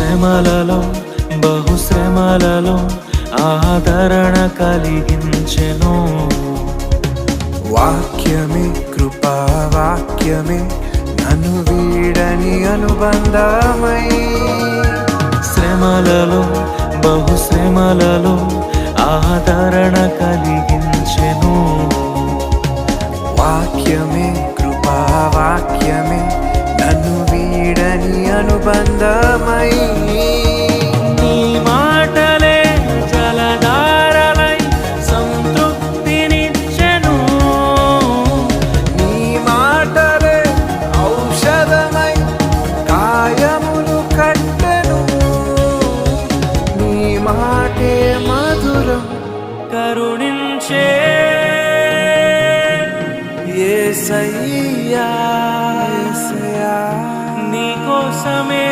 శ్రమలలో బహుశ్రమలలో ఆదరణ కలిగించెను. వాక్యమే కృపా వాక్యమే నన్ను వీడని అనుబంధమై, శ్రమలలో బహుశ్రమలలో ఆదరణ కలిగించెను. వాక్యమే కృపా వాక్యమే నన్ను వీడని అనుబంధమై, నీ మాటలే జలధారలై సంతృప్తినిచ్చెను. నీ మాటలే ఔషధమై కాయములు కట్టెను. నీ మాటే మధురం కరుణించే యేసయ్యా, నీ కోసమే